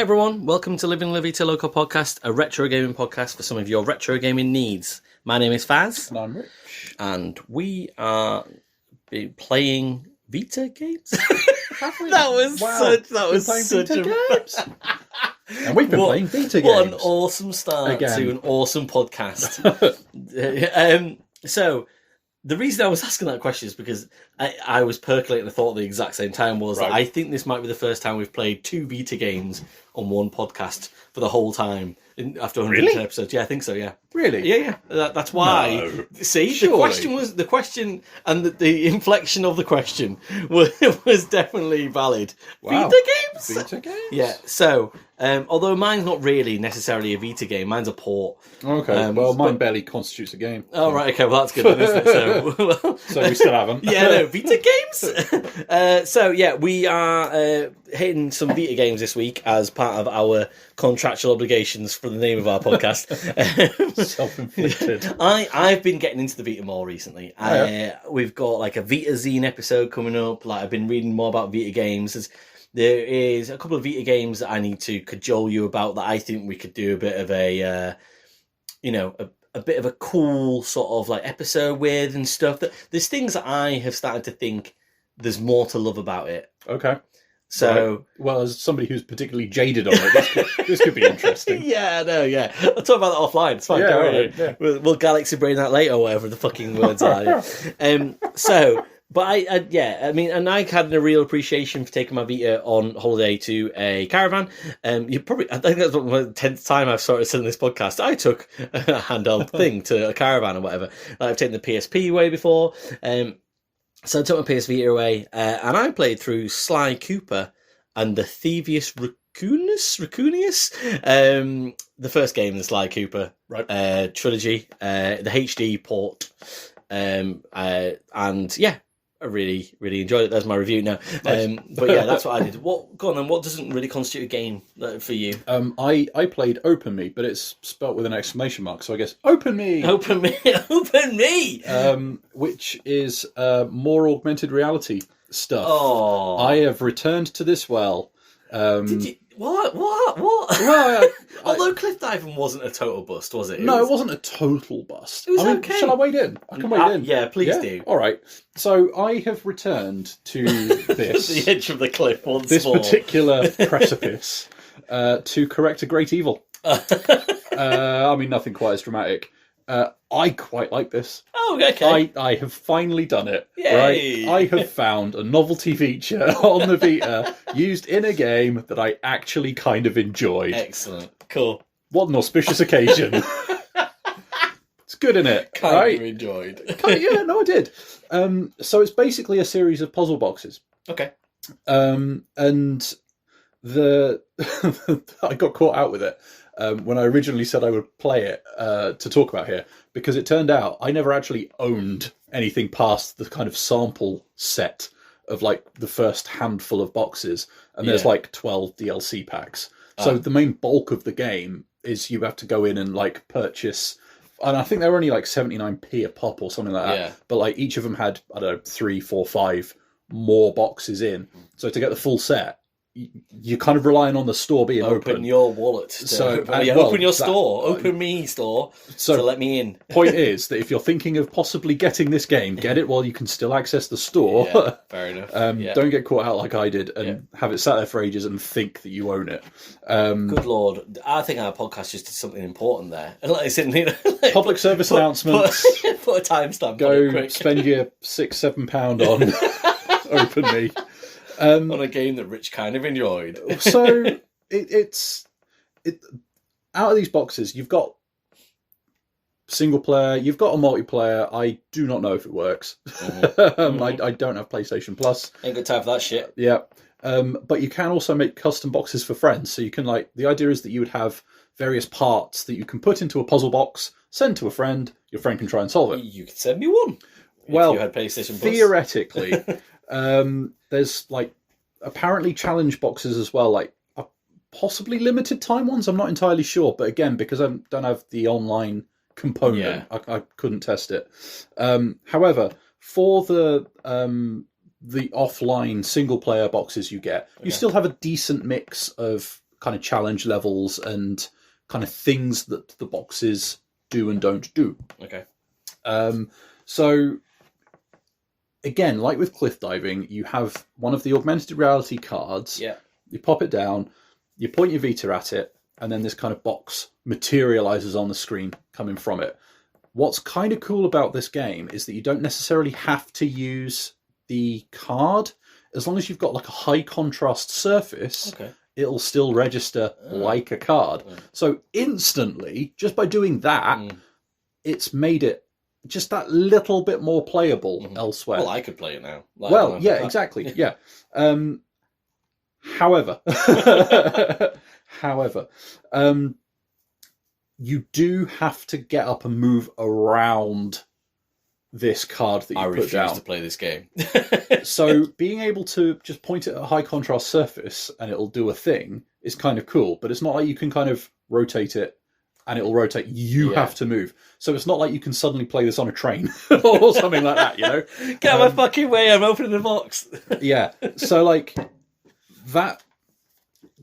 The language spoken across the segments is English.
Hi everyone, welcome to Living La Vita Local podcast, a retro gaming podcast for some of your retro gaming needs. My name is Fazz. And I'm Rich. And we are playing Vita games. Have we? That was such a games. And we've been playing Vita games. What an awesome start to an awesome podcast. So the reason I was asking that question is because I was percolating the thought at the exact same time that I think this might be the first time we've played two Vita games on one podcast for the whole time after 100 episodes. Yeah, I think so, yeah. Really? Yeah. That's why. No. See, surely. The question and the inflection of the question was definitely valid. Wow. Vita games? Yeah, so although mine's not really necessarily a Vita game, mine's a port. Okay, mine barely constitutes a game. Oh, right, okay, well that's good then, isn't it? So we still haven't. Yeah, no, Vita games? We are hitting some Vita games this week as part of our contractual obligations for the name of our podcast. Self-inflicted. I've been getting into the Vita more recently. We've got like a Vita Zine episode coming up. Like I've been reading more about Vita games. There is a couple of Vita games that I need to cajole you about that I think we could do a bit of a bit of a cool sort of like episode with and stuff. There's things that I have started to think there's more to love about it. Okay. So, right. Well, as somebody who's particularly jaded on it, this could be interesting. Yeah. I'll talk about that offline. It's fine. Yeah. We'll galaxy brain that later, or whatever the fucking words are. But I had a real appreciation for taking my Vita on holiday to a caravan. I think that's the 10th time I've sort of said in this podcast. I took a handheld thing to a caravan or whatever. I've taken the PSP away before. So I took my PS Vita away, and I played through Sly Cooper and the Thievius Raccoonius, the first game in the Sly Cooper trilogy, the HD port, I really, really enjoyed it. There's my review now. Nice. But yeah, that's what I did. Go on then. What doesn't really constitute a game for you? I played Open Me, but it's spelt with an exclamation mark, so I guess Open Me! Open Me! Open Me! Which is more augmented reality stuff. Oh. I have returned to this well. Did you... What? Well, Although cliff diving wasn't a total bust, was it? It wasn't a total bust. It was okay. Shall I wade in? I can wade in. Yeah, please do. All right. So I have returned to this... the edge of the cliff once this more. This particular precipice to correct a great evil. Nothing quite as dramatic. I quite like this. Oh, okay. I have finally done it. Yay. Right? I have found a novelty feature on the Vita used in a game that I actually kind of enjoyed. Excellent. Cool. What an auspicious occasion. It's good, in it? Kind of enjoyed. Yeah, no, I did. So it's basically a series of puzzle boxes. Okay. And I got caught out with it. When I originally said I would play it to talk about here, because it turned out I never actually owned anything past the kind of sample set of like the first handful of boxes, and there's like 12 DLC packs. So the main bulk of the game is you have to go in and like purchase, and I think they're only like 79p a pop or something like that. Yeah. But like each of them had, I don't know, 3, 4, 5 more boxes in. So to get the full set, you're kind of relying on the store being open. Open your wallet. Open your store. Open me store. So let me in. Point is that if you're thinking of possibly getting this game, get it while you can still access the store. Yeah, fair enough. Don't get caught out like I did and have it sat there for ages and think that you own it. Good Lord. I think our podcast just did something important there. Public service announcements. Put a timestamp. Go spend your £6-7 on Open Me. On a game that Rich kind of enjoyed. So it's out of these boxes, you've got single player, you've got a multiplayer. I do not know if it works. I don't have PlayStation Plus. Ain't got time for that shit. Yeah. But you can also make custom boxes for friends. So you can the idea is that you would have various parts that you can put into a puzzle box, send to a friend, your friend can try and solve it. You could send me one. Well, if you had PlayStation Plus. Theoretically. There's apparently challenge boxes as well, possibly limited time ones. I'm not entirely sure, but again, because I don't have the online component, I couldn't test it. However, for the offline single player boxes you get, you still have a decent mix of kind of challenge levels and kind of things that the boxes do and don't do. Okay. So again, like with cliff diving, you have one of the augmented reality cards. Yeah. You pop it down, you point your Vita at it, and then this kind of box materializes on the screen coming from it. What's kind of cool about this game is that you don't necessarily have to use the card. As long as you've got like a high contrast surface, it'll still register like a card. So instantly, just by doing that, it's made it just that little bit more playable elsewhere. Well, I could play it now. Like, well, yeah, exactly. Yeah. However, you do have to get up and move around this card that you put down. I refuse to play this game. So being able to just point it at a high contrast surface and it'll do a thing is kind of cool, but it's not like you can kind of rotate it and it'll rotate. You have to move. So it's not like you can suddenly play this on a train or something like that, you know? Get out of my fucking way, I'm opening the box. Yeah. So like that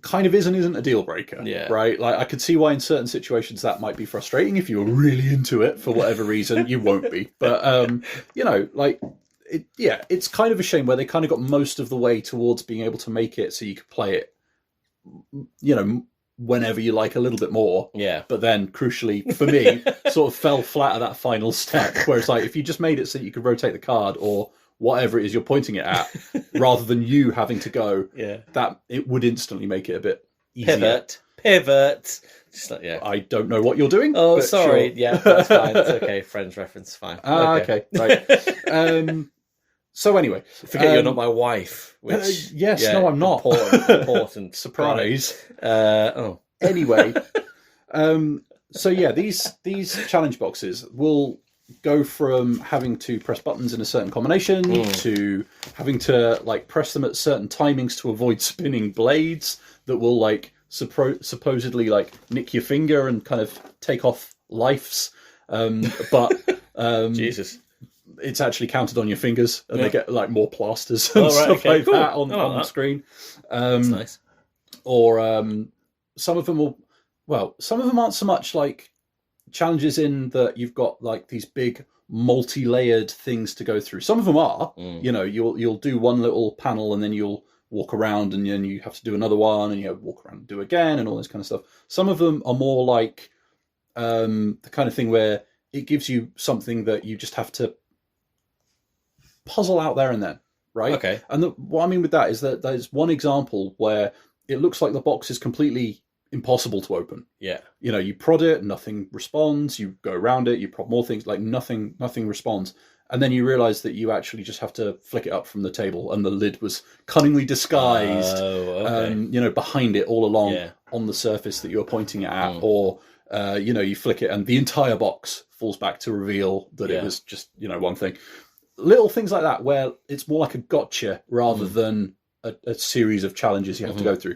kind of isn't a deal breaker, right? Like I could see why in certain situations that might be frustrating. If you were really into it for whatever reason, you won't be. But you know, like it's kind of a shame where they kind of got most of the way towards being able to make it so you could play it, you know, whenever you like a little bit more. Yeah. But then crucially for me, sort of fell flat at that final step where it's like if you just made it so you could rotate the card or whatever it is you're pointing it at, rather than you having to go, that it would instantly make it a bit easier. Pivot. Just like, I don't know what you're doing. Oh, sorry. Sure. Yeah, that's fine. It's okay. Friends reference, fine. Okay. Right. So anyway, forget you're not my wife. Which yes, no, I'm not. Important surprise. Anyway, so yeah, these challenge boxes will go from having to press buttons in a certain combination to having to like press them at certain timings to avoid spinning blades that will like supposedly like nick your finger and kind of take off lives. But Jesus, it's actually counted on your fingers and they get like more plasters and stuff like that on the screen. That's nice. Or some of them aren't so much like challenges in that you've got like these big multi-layered things to go through. Some of them are, you know, you'll do one little panel and then you'll walk around and then you have to do another one and you walk around and do again and all this kind of stuff. Some of them are more like the kind of thing where it gives you something that you just have to puzzle out there and then, right? Okay. And what I mean with that is that there's one example where it looks like the box is completely impossible to open. Yeah. You know, you prod it, nothing responds. You go around it, you prod more things, like nothing responds. And then you realise that you actually just have to flick it up from the table, and the lid was cunningly disguised, you know, behind it all along on the surface that you're pointing it at. Or, you know, you flick it and the entire box falls back to reveal that it was just, you know, one thing. Little things like that where it's more like a gotcha rather than a series of challenges you have to go through.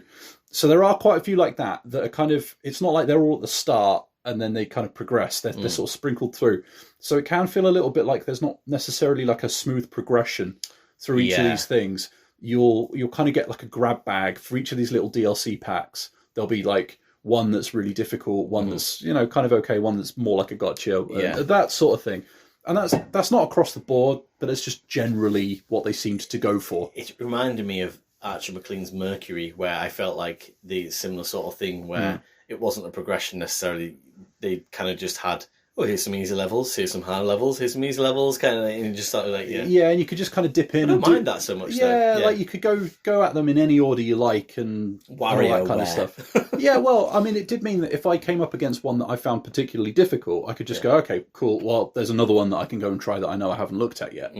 So there are quite a few like that are kind of, it's not like they're all at the start and then they kind of progress. They're sort of sprinkled through. So it can feel a little bit like there's not necessarily like a smooth progression through each of these things. You'll kind of get like a grab bag for each of these little DLC packs. There'll be like one that's really difficult, one that's, you know, kind of okay, one that's more like a gotcha, that sort of thing. And that's not across the board, but it's just generally what they seemed to go for. It reminded me of Archer McLean's Mercury, where I felt like the similar sort of thing where it wasn't a progression necessarily. They kind of just had, oh, here's some easy levels, here's some hard levels, here's some easy levels, kind of, and you just started like, yeah, and you could just kind of dip in. I don't mind that so much. Yeah, like you could go at them in any order you like and all that kind of stuff. Yeah, well, I mean, it did mean that if I came up against one that I found particularly difficult, I could just go, okay, cool. Well, there's another one that I can go and try that I know I haven't looked at yet.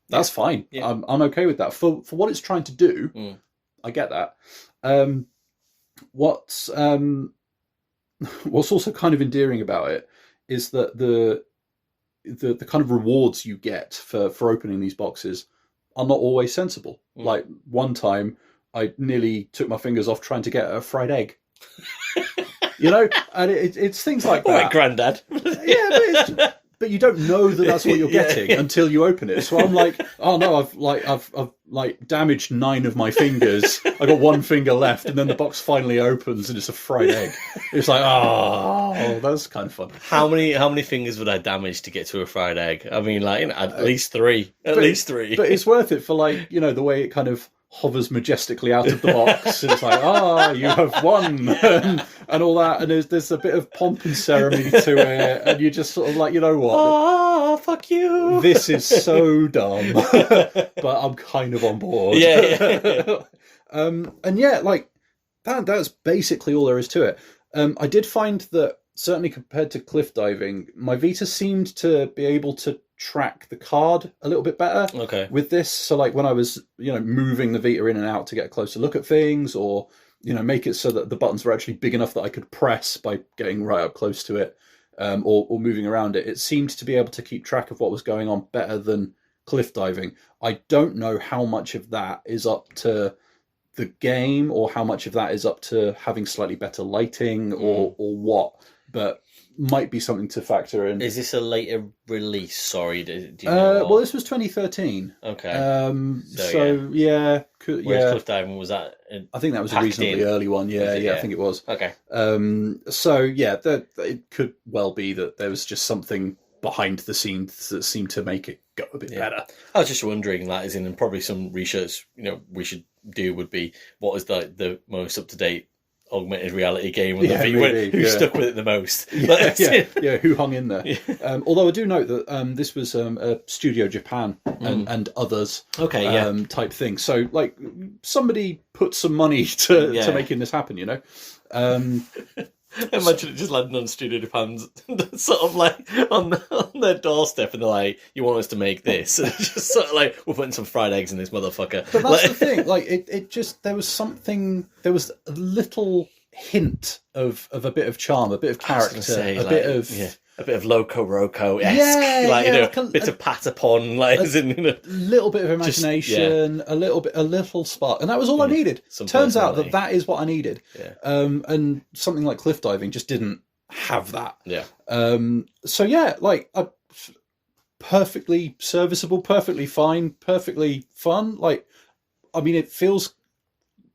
That's fine. Yeah. I'm okay with that for what it's trying to do. I get that. What's also kind of endearing about it is that the kind of rewards you get for opening these boxes are not always sensible. Like one time, I nearly took my fingers off trying to get a fried egg. You know, and it's things like that. Granddad. Yeah, but you don't know that that's what you're getting until you open it. So I'm like, oh no, I've damaged 9 of my fingers. I got 1 finger left, and then the box finally opens and it's a fried egg. It's like, oh, that's kind of fun. How many fingers would I damage to get to a fried egg? I mean, like, at least 3. At least 3. But it's worth it for, like, the way it kind of hovers majestically out of the box. And it's like, you have won, and all that. And there's a bit of pomp and ceremony to it, and you're just sort of like, you know what? Fuck you. This is so dumb, but I'm kind of on board. Yeah. And yeah, like that's basically all there is to it. I did find that certainly compared to cliff diving, my Vita seemed to be able to track the card a little bit better with this. So like when I was, moving the Vita in and out to get a closer look at things, or, make it so that the buttons were actually big enough that I could press by getting right up close to it, or moving around it, it seemed to be able to keep track of what was going on better than cliff diving. I don't know how much of that is up to the game or how much of that is up to having slightly better lighting or what, but might be something to factor in. Is this a later release? Sorry, do you know? Well, this was 2013. Okay. Yeah. Whereas cliff diving, was that? I think that was a reasonably early one. Yeah, I think it was. Okay. It could well be that there was just something behind the scenes that seemed to make it go a bit better. I was just wondering, that is and probably some research we should do would be, what is the most up to date augmented reality game on the Vita? Who stuck with it the most? Who hung in there? Although I do note that this was a Studio Japan and others type thing. So like somebody put some money to making this happen. Imagine it just landing on Studio Japan's sort of like on their doorstep, and they're like, "You want us to make this?" And it's just sort of like, "We're putting some fried eggs in this motherfucker." But that's the thing. Like it just there was a little hint of a bit of charm, a bit of character, a bit of Loco Roco-esque, bit of Patapon, a little bit of imagination, a little spark, and that was all I needed. Turns out that is what I needed. Yeah. And something like cliff diving just didn't have that. Yeah. Perfectly serviceable, perfectly fine, perfectly fun. Like, I mean, it feels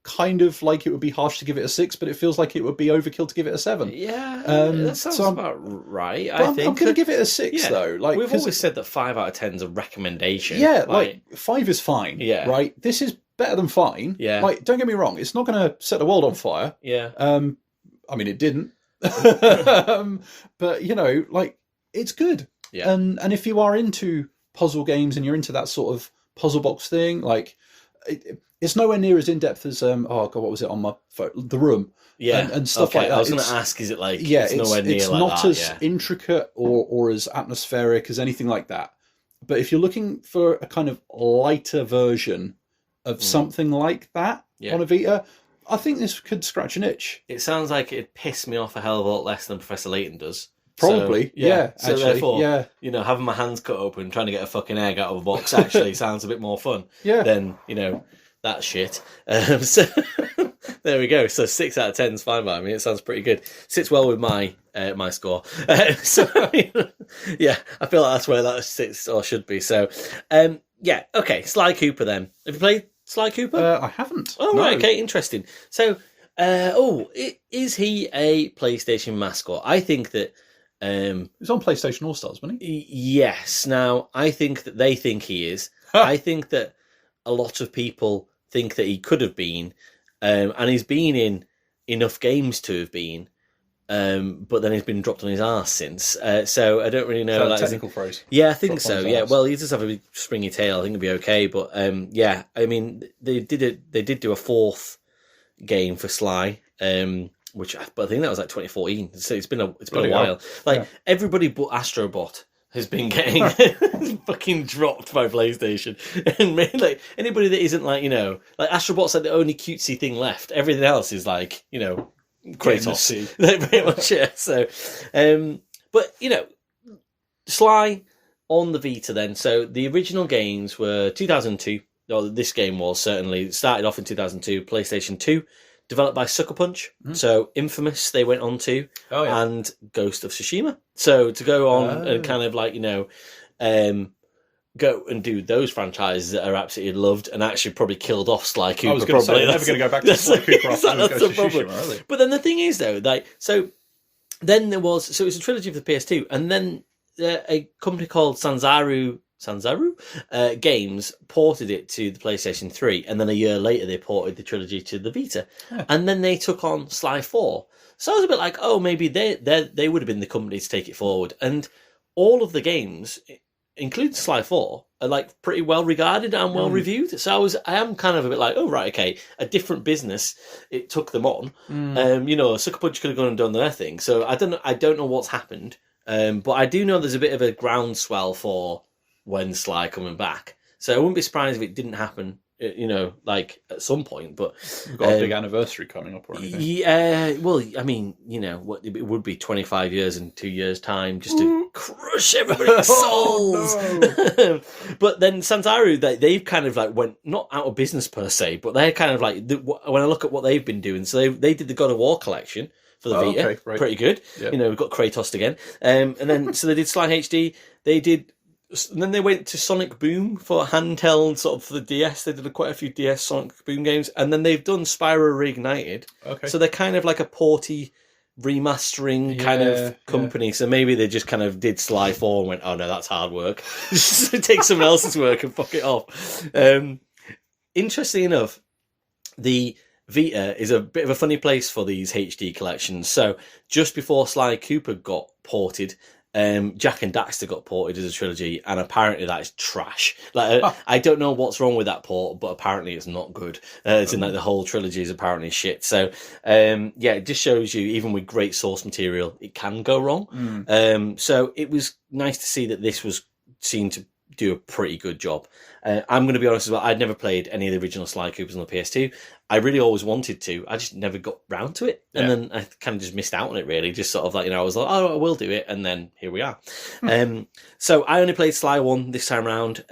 kind of like it would be harsh to give it a 6, but it feels like it would be overkill to give it a 7. Yeah, that sounds about right. I think I'm going to give it a 6 though. Like, we've always said that 5 out of 10 is a recommendation. Yeah, like 5 is fine. Yeah, right. This is better than fine. Yeah, like don't get me wrong, it's not going to set the world on fire. Yeah. I mean, it didn't. But like it's good. Yeah. And if you are into puzzle games and you're into that sort of puzzle box thing, like. It's nowhere near as in depth as what was it on my phone? The Room, and stuff like that. I was going to ask, is it like it's nowhere near it's like not that, as intricate or as atmospheric as anything like that. But if you're looking for a kind of lighter version of something like that on a Vita, I think this could scratch an itch. It sounds like it'd piss me off a hell of a lot less than Professor Layton does. Probably, So actually, therefore, having my hands cut open, trying to get a fucking egg out of a box actually sounds a bit more fun. Than that shit. So there we go. So 6 out of 10 is fine by me. It sounds pretty good. Sits well with my score. I feel like that's where that sits or should be. So okay. Sly Cooper then. Have you played Sly Cooper? I haven't. Oh, no. right. Okay, interesting. So, is he a PlayStation mascot? I think that. He was on PlayStation All Stars, wasn't he? Yes. Now, I think that they think he is. I think that a lot of people think that he could have been, and he's been in enough games to have been, but then he's been dropped on his arse since. So I don't really know. Is that a technical phrase? Yeah, I think so. Yeah, well, he does have a big springy tail. I think it'll be okay. But I mean, they did do a 4th game for Sly, but I think that was like 2014. So it's been a while. Everybody but Astrobot has been getting fucking dropped by PlayStation. And like anybody that isn't like Astrobot's like the only cutesy thing left. Everything else is like, Kratos. Pretty much, yeah. So but Sly on the Vita then. So the original games were 2002, or this game was certainly started off in 2002, PlayStation 2, developed by Sucker Punch. So Infamous they went on to, yeah. and Ghost of Tsushima. So to go on and kind of like, go and do those franchises that are absolutely loved and actually probably killed off Sly Cooper. I was going to say, they're never going to go back to Sly Cooper after that's the problem. Tsushima, are they? But then the thing is, though, like, so then there was, so it was a trilogy for the PS2, and then a company called Sanzaru Games ported it to the PlayStation 3, and then a year later they ported the trilogy to the Vita, and then they took on Sly 4. So I was a bit like, oh, maybe they would have been the company to take it forward. And all of the games, including Sly 4, are like pretty well regarded and well reviewed. So I am kind of a bit like, oh right, okay, a different business. It took them on. Sucker Punch could have gone and done their thing. So I don't know what's happened. But I do know there's a bit of a groundswell for when Sly coming back. So I wouldn't be surprised if it didn't happen, like at some point. But we've got a big anniversary coming up or anything. Yeah, well, I mean, what it would be 25 years in 2 years' time just to crush everybody's souls. No. But then Sanzaru, they've kind of like went not out of business per se, but they're kind of like when I look at what they've been doing. So they did the God of War collection for the Vita, okay, right. Pretty good. Yeah. We've got Kratos again, and then so they did Sly HD. And then they went to Sonic Boom for handheld, sort of for the DS. They did quite a few DS Sonic Boom games, and then they've done Spyro Reignited. Okay, so they're kind of like a porty remastering kind of company. So maybe they just kind of did Sly 4 and went, oh no, that's hard work. Just take someone else's work and fuck it off. Interestingly enough, the Vita is a bit of a funny place for these HD collections. So just before Sly Cooper got ported, Jack and Daxter got ported as a trilogy, and apparently that is trash. I don't know what's wrong with that port, but apparently it's not good. It's in like the whole trilogy is apparently shit. So it just shows you, even with great source material, it can go wrong. So it was nice to see that this was seen to do a pretty good job. I'm going to be honest as well, I'd never played any of the original Sly Coopers on the PS2. I really always wanted to. I just never got round to it. And then I kind of just missed out on it, really. Just sort of like, I was like, oh, I will do it. And then here we are. So I only played Sly 1 this time around,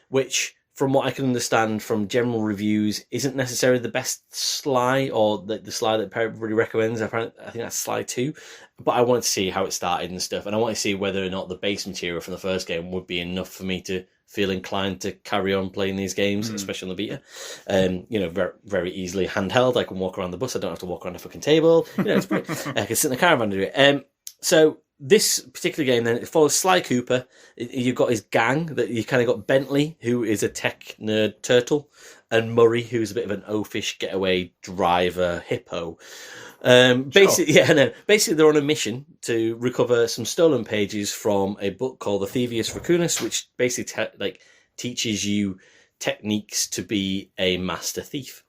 which, from what I can understand from general reviews, isn't necessarily the best Sly, or the Sly that everybody recommends. I think that's Sly 2. But I wanted to see how it started and stuff. And I wanted to see whether or not the base material from the first game would be enough for me to feel inclined to carry on playing these games, especially on the Vita. Very, very easily handheld. I can walk around the bus. I don't have to walk around the fucking table. It's great. I can sit in the caravan and do it. So this particular game then, it follows Sly Cooper. You've got his gang. That you kind of got Bentley, who is a tech nerd turtle, and Murray, who's a bit of an oafish getaway driver hippo. Basically they're on a mission to recover some stolen pages from a book called the Thievius Raccoonus, which basically teaches you techniques to be a master thief,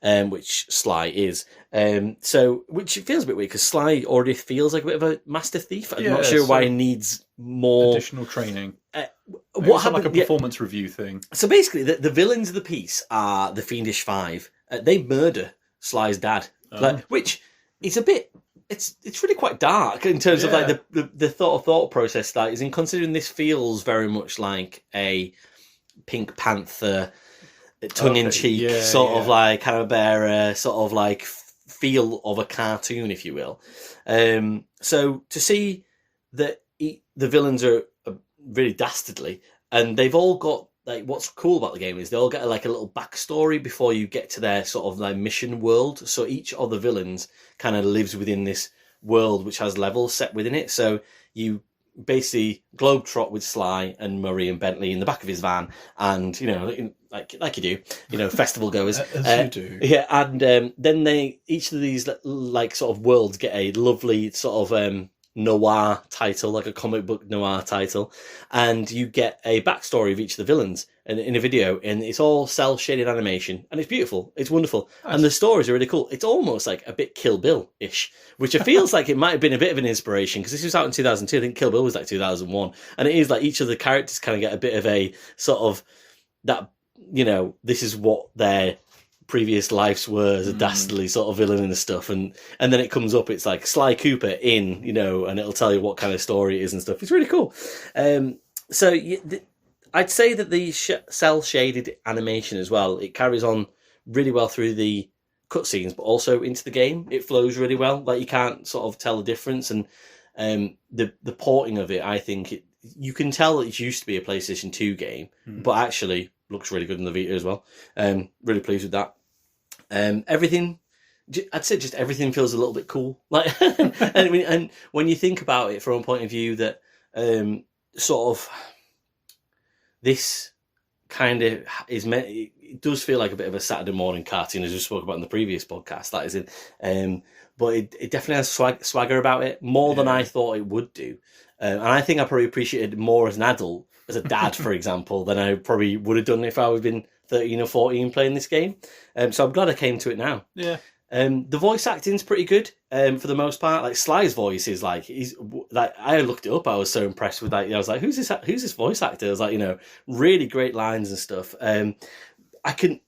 which Sly is. Which feels a bit weird because Sly already feels like a bit of a master thief. I'm not sure why he needs more additional training. What happened? Like a performance review thing. So basically, the villains of the piece are the Fiendish Five. They murder Sly's dad, which is a bit. It's really quite dark in terms of like the thought process that is in, considering this feels very much like a Pink Panther tongue-in-cheek sort of like Hanna-Barbera sort of like feel of a cartoon, if you will. So to see that the villains are really dastardly, and they've all got like, what's cool about the game is they all get like a little backstory before you get to their sort of like mission world. So each of the villains kind of lives within this world which has levels set within it. So you basically globetrot with Sly and Murray and Bentley in the back of his van, and like you do, festival goers. As you do. Yeah, and then each of these like sort of worlds get a lovely sort of noir title, like a comic book noir title, and you get a backstory of each of the villains in a video, and it's all cel-shaded animation, and it's beautiful, it's wonderful. Nice. And the stories are really cool. It's almost like a bit Kill Bill-ish, which it feels like it might have been a bit of an inspiration, because this was out in 2002. I think Kill Bill was like 2001, and it is like each of the characters kind of get a bit of a sort of that, this is what their previous lives were as a dastardly sort of villain and stuff, and then it comes up, it's like Sly Cooper and it'll tell you what kind of story it is and stuff. It's really cool. So I'd say that the cel-shaded animation as well, it carries on really well through the cutscenes, but also into the game. It flows really well. Like you can't sort of tell the difference, and the porting of it, I think you can tell that it used to be a PlayStation 2 game, but actually looks really good in the Vita as well. Really pleased with that. Everything, I'd say just everything feels a little bit cool. Like, and when you think about it from a point of view that sort of this kind of is meant, it does feel like a bit of a Saturday morning cartoon, as we spoke about in the previous podcast. That is it. But it definitely has swagger about it, more than I thought it would do. And I think I probably appreciated it more as an adult, as a dad, for example, than I probably would have done if I would have been 13 or 14 playing this game. So I'm glad I came to it now. Yeah. The voice acting's pretty good for the most part. Like Sly's voice is he's like, I looked it up. I was so impressed with that. I was like, who's this voice actor? I was like, really great lines and stuff. I can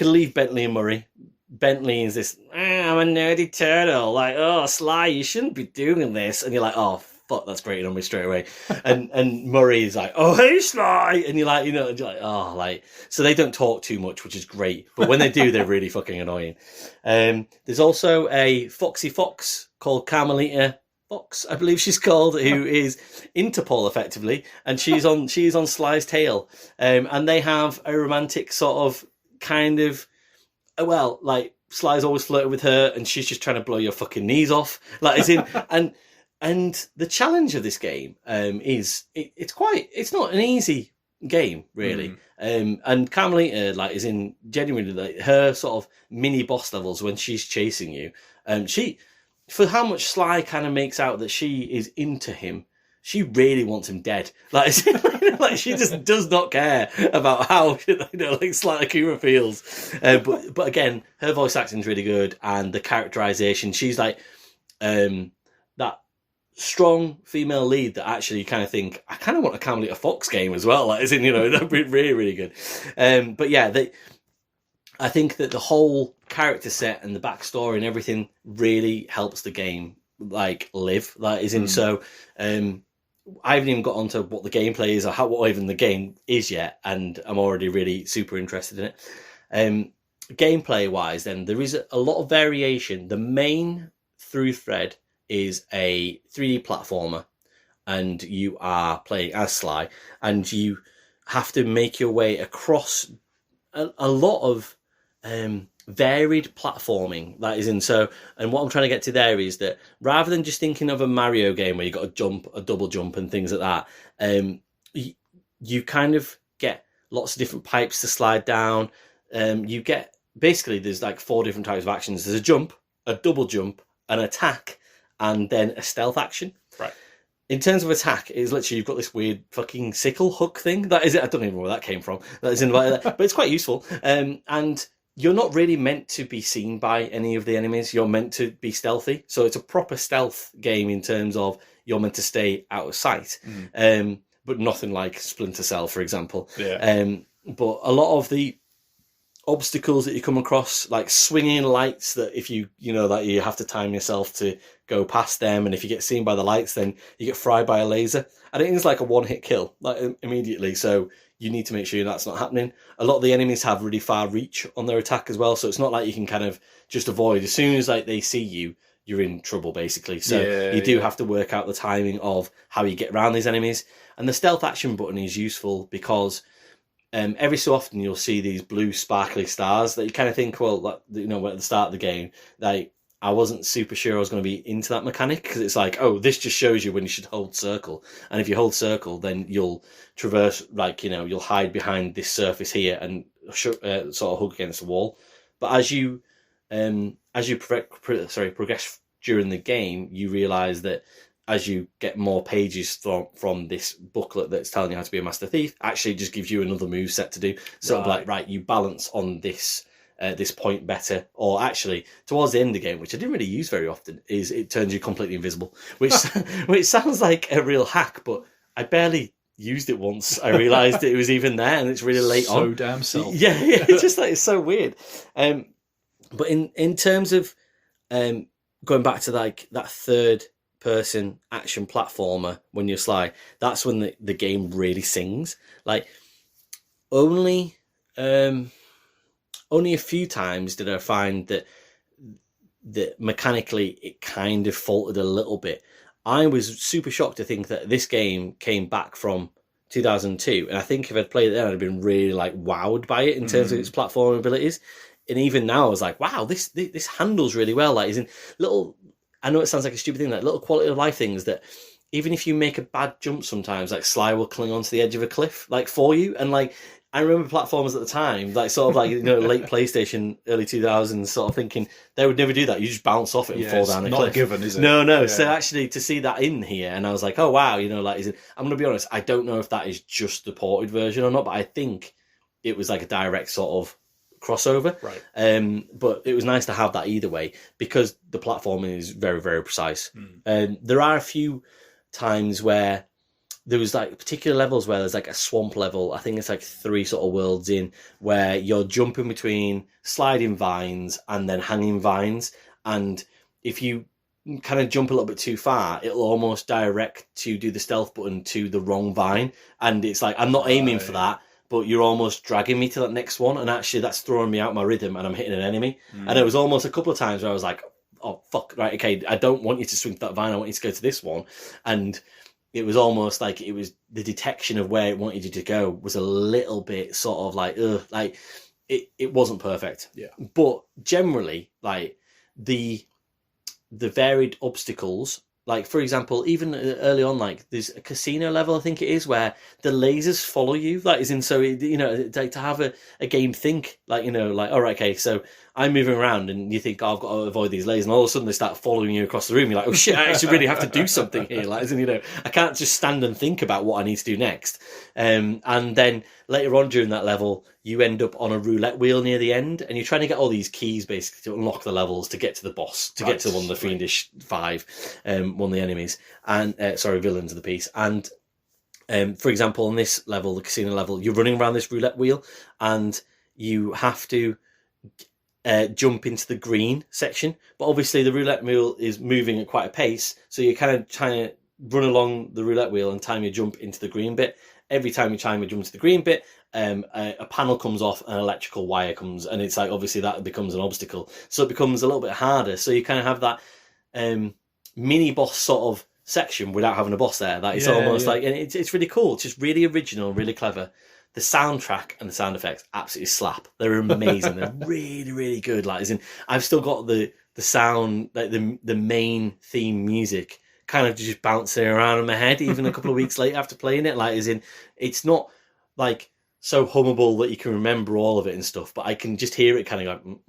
leave Bentley and Murray. Bentley is this, I'm a nerdy turtle. Like, oh, Sly, you shouldn't be doing this. And you're like, oh, fuck, that's grating on me straight away. And Murray is like, oh, hey, Sly. And you're like, you're like, oh, like, so they don't talk too much, which is great. But when they do, they're really fucking annoying. There's also a foxy fox called Carmelita Fox, I believe she's called, who is Interpol effectively. And she's on Sly's tail. And they have a romantic sort of kind of, well, like Sly's always flirting with her and she's just trying to blow your fucking knees off. Like, as in, and the challenge of this game is it's not an easy game, really. And Carmelita, like, is in genuinely, like, her sort of mini boss levels when she's chasing you. She, for how much Sly kind of makes out that she is into him, she really wants him dead. Like, like she just does not care about how like Sly Cooper feels. But again, her voice acting's really good, and the characterization. She's like that strong female lead that actually you kind of think, I kind of want a Carmelita Fox game as well. Like, as in, that'd be really, really good. But yeah, I think that the whole character set and the backstory and everything really helps the game like live. Like, as in, so I haven't even got onto what the gameplay is or what even the game is yet, and I'm already really super interested in it. Gameplay wise, then there is a lot of variation. The main through thread is a 3D platformer, and you are playing as Sly, and you have to make your way across a lot of varied platforming. That is in so, and what I'm trying to get to there is that rather than just thinking of a Mario game where you got to jump, a double jump and things like that, you kind of get lots of different pipes to slide down. You get, basically there's like 4 different types of actions. There's a jump, a double jump, an attack, and then a stealth action. Right. In terms of attack, it's literally, you've got this weird fucking sickle hook thing. That is it. I don't even know where that came from. That is in, but it's quite useful. And you're not really meant to be seen by any of the enemies. You're meant to be stealthy. So it's a proper stealth game in terms of you're meant to stay out of sight. But nothing like Splinter Cell, for example. Yeah. But a lot of the obstacles that you come across, like swinging lights, that if you that you have to time yourself to go past them, and if you get seen by the lights, then you get fried by a laser. I think it's like a one-hit kill, like immediately. So you need to make sure that's not happening. A lot of the enemies have really far reach on their attack as well, so it's not like you can kind of just avoid. As soon as like they see you, you're in trouble, basically. So you do have to work out the timing of how you get around these enemies. And the stealth action button is useful because every so often you'll see these blue sparkly stars that you kind of think, well, like, at the start of the game, like, I wasn't super sure I was going to be into that mechanic, because it's like, oh, this just shows you when you should hold circle. And if you hold circle, then you'll traverse, like, you'll hide behind this surface here and sort of hug against the wall. But as you progress during the game, you realise that as you get more pages from this booklet that's telling you how to be a master thief, actually just gives you another move set to do. Sort of like, right, you balance on this point better. Or actually, towards the end of the game, which I didn't really use very often, is it turns you completely invisible, which which sounds like a real hack, but I barely used it once. I realised it was even there, and it's really late on. So damn self. Yeah, it's just like, it's so weird. But in terms of going back to like that third person action platformer when you're Sly, that's when the game really sings. Like, only only a few times did I find that mechanically it kind of faltered a little bit. I was super shocked to think that this game came back from 2002, and I think if I'd played it then, I'd have been really like wowed by it in terms of its platform abilities. And even now, I was like, wow, this handles really well. Like, isn't little. I know it sounds like a stupid thing, like little quality of life things that even if you make a bad jump sometimes, like Sly will cling onto the edge of a cliff, like for you, and like. I remember platformers at the time, like sort of like, you know, late PlayStation, early 2000s, sort of thinking they would never do that. You just bounce off it and fall down a cliff. Not a given, is it? No. Yeah. So actually to see that in here, and I was like, oh wow, you know, like, I'm going to be honest, I don't know if that is just the ported version or not, but I think it was like a direct sort of crossover. Right. But it was nice to have that either way because the platforming is very, very precise. There are a few times where there was like particular levels where there's like a swamp level. I think it's like 3 sort of worlds in where you're jumping between sliding vines and then hanging vines. And if you kind of jump a little bit too far, it'll almost direct to do the stealth button to the wrong vine. And it's like, I'm not aiming for that, but you're almost dragging me to that next one. And actually that's throwing me out my rhythm and I'm hitting an enemy. And it was almost a couple of times where I was like, oh, fuck, right, okay, I don't want you to swing to that vine. I want you to go to this one. And it was almost like it was the detection of where it wanted you to go was a little bit sort of like, like it wasn't perfect. Yeah. But generally, like the varied obstacles, like for example, even early on, like there's a casino level, I think it is, where the lasers follow you. That is in, so you know, like to have a game think like, you know, like, all right, okay, so I'm moving around and you think, oh, I've got to avoid these lasers, and all of a sudden they start following you across the room. You're like, oh shit, I actually really have to do something here. Like, you know, I can't just stand and think about what I need to do next. And then later on during that level, you end up on a roulette wheel near the end, and you're trying to get all these keys basically to unlock the levels to get to the boss, to get to one of the Fiendish Five, one of the enemies, and villains of the piece. And for example, on this level, the casino level, you're running around this roulette wheel, and you have to jump into the green section, but obviously the roulette wheel is moving at quite a pace, so you're kind of trying to run along the roulette wheel and time your jump into the green bit. Every time you time your jump to the green bit, a panel comes off, an electrical wire comes, and it's like obviously that becomes an obstacle, so it becomes a little bit harder. So you kind of have that mini boss sort of section without having a boss there. That is almost like, and it's really cool. It's just really original, really clever. The soundtrack and the sound effects absolutely slap. They're amazing. They're really, really good. Like, as in, I've still got the sound, like the main theme music, kind of just bouncing around in my head, even a couple of weeks later after playing it. Like, as in, it's not like so hummable that you can remember all of it and stuff, but I can just hear it kind of go.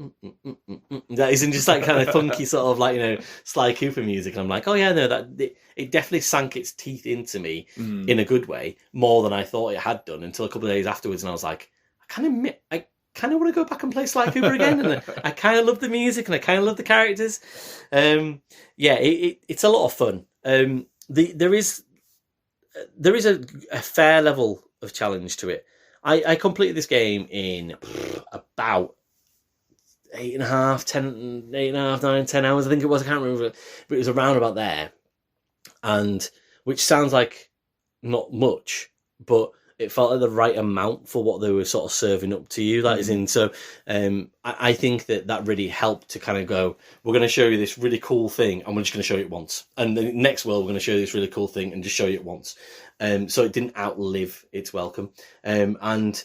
That isn't just like kind of funky sort of like, you know, Sly Cooper music. And I'm like, oh yeah, no, it definitely sank its teeth into me in a good way, more than I thought it had done, until a couple of days afterwards, and I was like, I kind of want to go back and play Sly Cooper again, and I kind of love the music and I kind of love the characters. It's a lot of fun. There is a fair level of challenge to it. I completed this game in about 8.5, 9, 10 hours, I think it was. I can't remember, but it was around about there. And which sounds like not much, but it felt like the right amount for what they were sort of serving up to you. That is in. So I think that really helped to kind of go, we're going to show you this really cool thing, and we're just going to show you it once. And the next world, we're going to show you this really cool thing and just show you it once. So it didn't outlive its welcome. And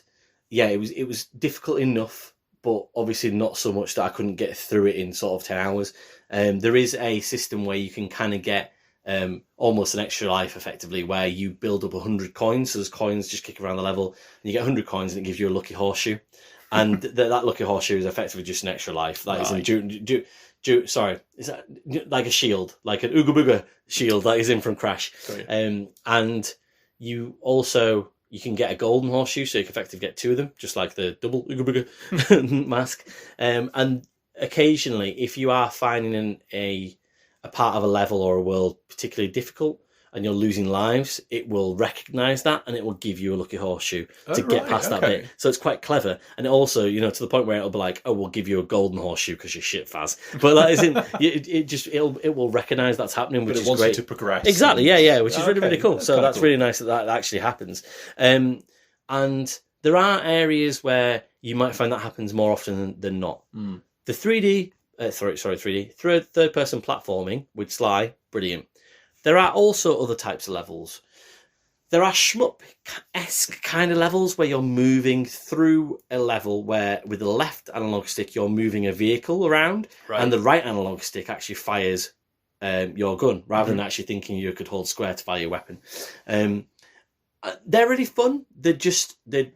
yeah, it was difficult enough, but obviously not so much that I couldn't get through it in sort of 10 hours. There is a system where you can kind of get almost an extra life, effectively, where you build up 100 coins. So there's coins just kicking around the level, and you get 100 coins, and it gives you a lucky horseshoe. And that lucky horseshoe is effectively just an extra life. That is in sorry, is that like a shield, like an Ooga Booga shield that is in from Crash. And you can get a golden horseshoe, so you can effectively get 2 of them, just like the double Ooga Booga mask. And occasionally, if you are finding a part of a level or a world particularly difficult and you're losing lives, it will recognise that, and it will give you a lucky horseshoe to get past that bit. So it's quite clever. And also, you know, to the point where it'll be like, oh, we'll give you a golden horseshoe because you're shit, Fazz. But that isn't, it will recognise that's happening, which is great. It wants you to progress. Exactly, yeah, which is really, really cool. So that's really nice that actually happens. And there are areas where you might find that happens more often than not. The 3D, third person platforming with Sly, brilliant. There are also other types of levels. There are shmup-esque kind of levels where you're moving through a level where with the left analog stick you're moving a vehicle around, and the right analog stick actually fires your gun, rather than actually thinking you could hold square to fire your weapon. They're really fun. They're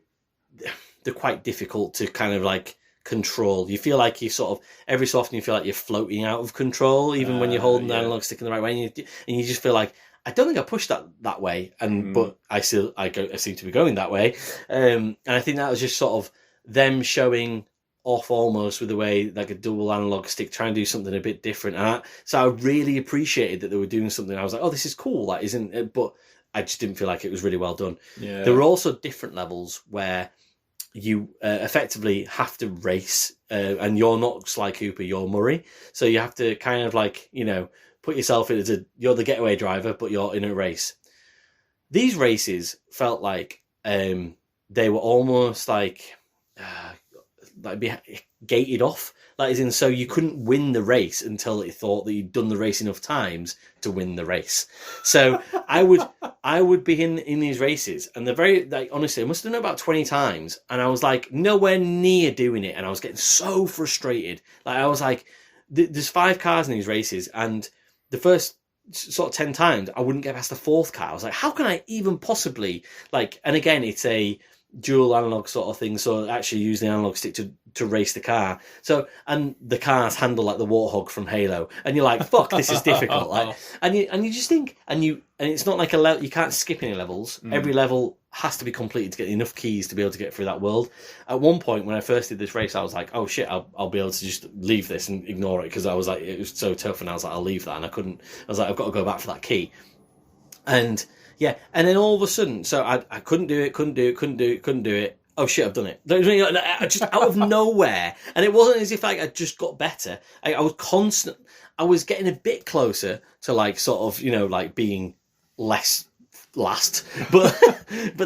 quite difficult to kind of like control. You feel like you sort of every so often you feel like you're floating out of control, even when you're holding the analog stick in the right way, and you just feel like, I don't think I pushed that way, but I seem to be going that way, and I think that was just sort of them showing off almost with the way like a dual analog stick, trying to do something a bit different. So I really appreciated that they were doing something. I was like, oh, this is cool. That isn't it? But I just didn't feel like it was really well done. Yeah. There were also different levels where you effectively have to race, and you're not Sly Cooper, you're Murray. So you have to kind of like, put yourself in as you're the getaway driver, but you're in a race. These races felt like they were almost like gated off. Like, as in, so you couldn't win the race until it thought that you'd done the race enough times to win the race. So I would be in these races, and they're very, like, honestly, I must have done it about 20 times, and I was like nowhere near doing it, and I was getting so frustrated. Like, I was like, there's 5 cars in these races, and the first sort of 10 times I wouldn't get past the 4th car. I was like, how can I even possibly, like, and again, it's a dual analog sort of thing, so actually use the analog stick to race the car. So, and the cars handle like the Warthog from Halo, and you're like, fuck, this is difficult. Like, and you just think, and it's not like a level, you can't skip any levels. Every level has to be completed to get enough keys to be able to get through that world. At one point when I first did this race, I was like, oh shit, I'll be able to just leave this and ignore it, because I was like, it was so tough, and I was like, I'll leave that, and I was like, I've got to go back for that key. And yeah, and then all of a sudden, so I couldn't do it. Oh shit, I've done it. Just out of nowhere. And it wasn't as if like I just got better. I was getting a bit closer to like sort of, like being less last. But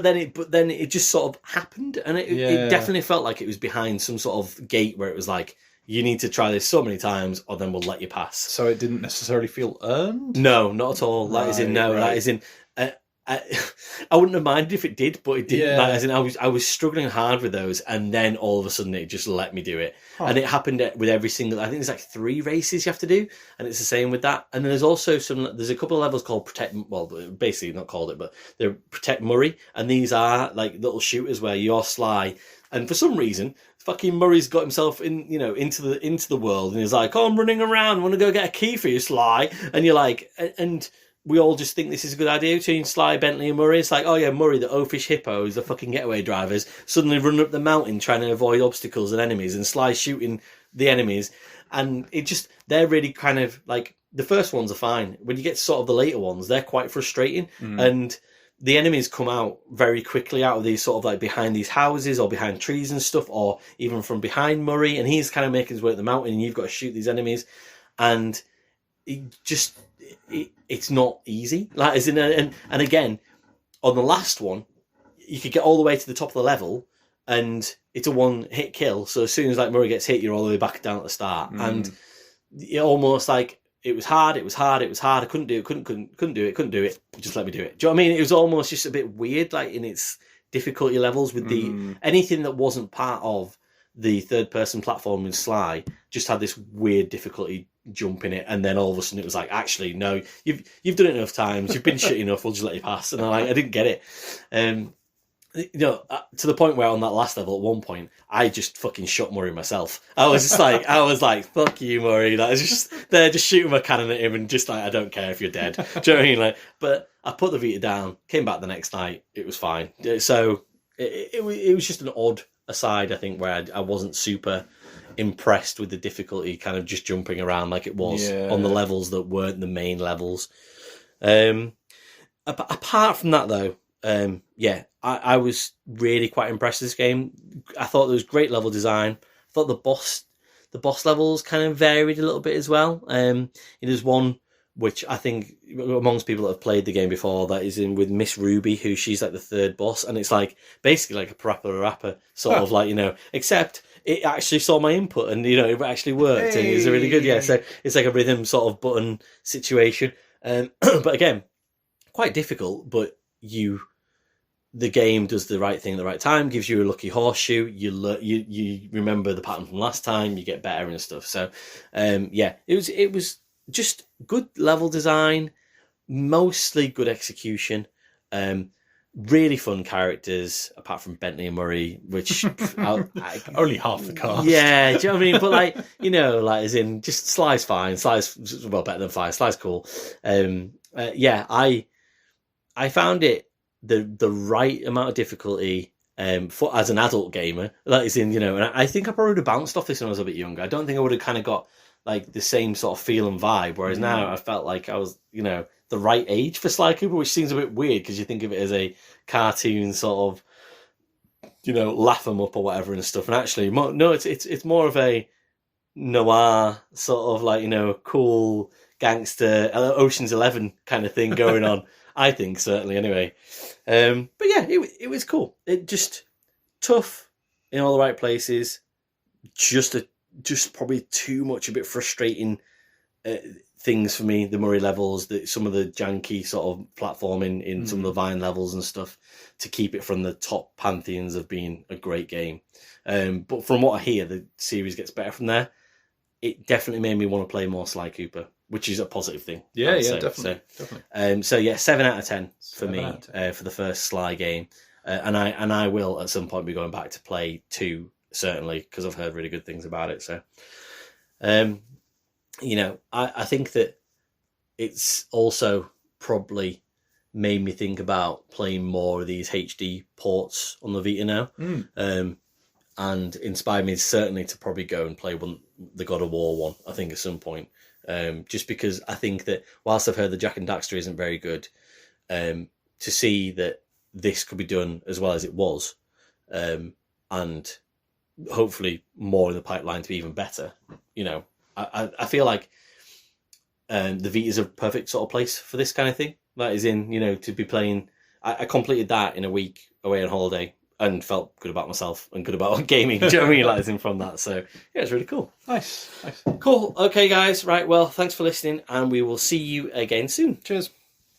then it just sort of happened, and it definitely felt like it was behind some sort of gate where it was like, you need to try this so many times, or then we'll let you pass. So it didn't necessarily feel earned? No, not at all. That is in no. Right. That is in. I wouldn't have minded if it did, but it didn't. Yeah. Like, as in, I was struggling hard with those, and then all of a sudden it just let me do it. And it happened with every single. I think there's like 3 races you have to do, and it's the same with that. And then there's also there's a couple of levels called Protect. Well, basically not called it, but they're Protect Murray, and these are like little shooters where you're Sly, and for some reason, fucking Murray's got himself into the world, and he's like, "Oh, I'm running around. I want to go get a key for you, Sly." And you're like, and we all just think this is a good idea between Sly, Bentley, and Murray. It's like, oh yeah, Murray, the oafish hippos, the fucking getaway drivers, suddenly running up the mountain trying to avoid obstacles and enemies, and Sly shooting the enemies. And they're really kind of like, the first ones are fine. When you get to sort of the later ones, they're quite frustrating. And the enemies come out very quickly out of these sort of like behind these houses or behind trees and stuff, or even from behind Murray, and he's kind of making his way up the mountain, and you've got to shoot these enemies. And it's not easy. Like, as in, and again, on the last one, you could get all the way to the top of the level, and it's a 1-hit kill. So as soon as like Murray gets hit, you're all the way back down at the start, and it almost like it was hard. I couldn't do it. Just let me do it. Do you know what I mean? It was almost just a bit weird, like in its difficulty levels with anything that wasn't part of the third-person platform in Sly just had this weird difficulty jump in it, and then all of a sudden it was like, actually, no, you've done it enough times, you've been shit enough, we'll just let you pass. And I didn't get it. To the point where on that last level, at one point, I just fucking shot Murray myself. I was like, fuck you, Murray. Like, I was just there, just shooting my cannon at him, and just like, I don't care if you're dead. Do you know what I mean? Like, but I put the Vita down, came back the next night, it was fine. So it was just an odd aside, I think, where I wasn't super impressed with the difficulty kind of just jumping around like it was on the levels that weren't the main levels. Apart from that, though, I was really quite impressed with this game. I thought there was great level design. I thought the boss levels kind of varied a little bit as well. There's one which I think amongst people that have played the game before, that is in with Miss Ruby, who she's like the third boss, and it's like basically like a parappa rapper sort of like, you know, except it actually saw my input and, you know, it actually worked. And it's really good. Yeah, so it's like a rhythm sort of button situation. But again, quite difficult, but the game does the right thing at the right time, gives you a lucky horseshoe, you remember the pattern from last time, you get better and stuff. So yeah, it was just good level design, mostly good execution, really fun characters, apart from Bentley and Murray, which only half the cast. Yeah, do you know what I mean? But like, you know, like as in just Sly's fine. Sly's well better than Fazz. Sly's cool. Yeah, I found it the right amount of difficulty for as an adult gamer. That is in, you know, and I think I probably would have bounced off this when I was a bit younger. I don't think I would have kind of got like the same sort of feel and vibe. Whereas now I felt like I was, you know, the right age for Sly Cooper, which seems a bit weird because you think of it as a cartoon sort of, you know, laugh 'em up or whatever and stuff. And actually, no, it's more of a noir sort of like, you know, cool gangster Ocean's 11 kind of thing going on. I think certainly anyway. But yeah, it was cool. It just tough in all the right places. Just probably too much, a bit frustrating things for me. The Murray levels, some of the janky sort of platforming in some of the Vine levels and stuff to keep it from the top pantheons of being a great game. But from what I hear, the series gets better from there. It definitely made me want to play more Sly Cooper, which is a positive thing. Yeah, definitely. So yeah, 7 out of 10 for me for the first Sly game, and I will at some point be going back to play 2 certainly because I've heard really good things about it. So, you know, I think that it's also probably made me think about playing more of these HD ports on the Vita now, and inspired me certainly to probably go and play the God of War one. I think at some point. Just because I think that whilst I've heard the Jack and Daxter isn't very good, to see that this could be done as well as it was, and hopefully more in the pipeline to be even better, you know, I feel like the Vita is a perfect sort of place for this kind of thing. That is in, you know, to be playing. I completed that in a week away on holiday and felt good about myself and good about gaming. Do you know what I mean? Realizing from that. So yeah, it's really cool. Nice. Cool. Okay, guys. Right. Well, thanks for listening, and we will see you again soon. Cheers.